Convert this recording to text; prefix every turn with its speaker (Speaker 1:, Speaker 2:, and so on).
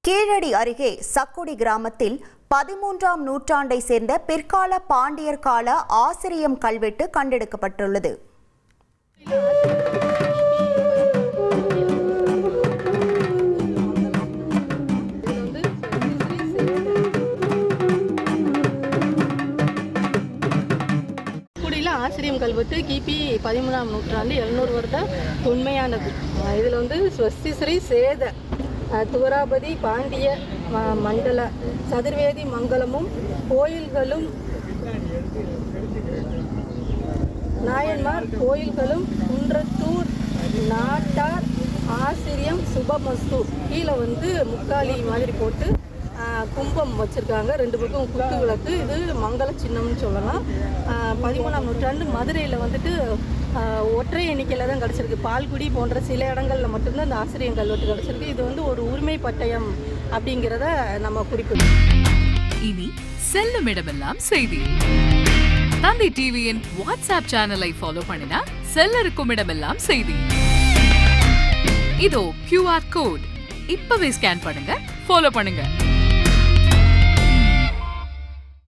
Speaker 1: கீழடி அருகே சக்குடி கிராமத்தில் 13ஆம் நூற்றாண்டை சேர்ந்த பிற்கால பாண்டியர் கால ஆசிரியம் கல்வெட்டு கண்டெடுக்கப்பட்டுள்ளது.
Speaker 2: ஆசிரியம் கல்வெட்டு கிபி 13ஆம் நூற்றாண்டு 700 வருட தொன்மையானது. இதில் ஸ்வஸ்திஸ்ரீ சேத துவராபதி பாண்டிய மண்டல சதுர்வேதி மங்கலமும் கோயில்களும் நாயன்மார் கோயில்களும் குன்றத்தூர் நாட்டார் ஆசிரியம் சுபமஸ்து கீழே முக்காலி மாதிரி போட்டு கும்பம் வச்சுருக்காங்க. 2 பக்கம் குத்து விளக்கு. இது மங்கள சின்னம்னு சொல்லலாம். 13ஆம் நூற்றாண்டு மதுரையில் ஒற்றை எண்ணிக்கையில் தான் கிடச்சிருக்கு. பால்குடி போன்ற சில இடங்களில் மட்டும்தான் இந்த ஆசிரியம் கல்வெட்டு கிடச்சிருக்கு. இது ஒரு உரிமை பட்டயம் அப்படிங்கிறத நம்ம குறிப்பிடும்.
Speaker 3: இனி செல்லும் இடமெல்லாம் செய்தி. தந்தி டிவியின் வாட்ஸ்அப் சேனலை ஃபாலோ பண்ணினா செல்ல இருக்கும் இடமெல்லாம் செய்தி. இதோ QR கோட் இப்பவே ஸ்கேன் பண்ணுங்க, ஃபாலோ பண்ணுங்க.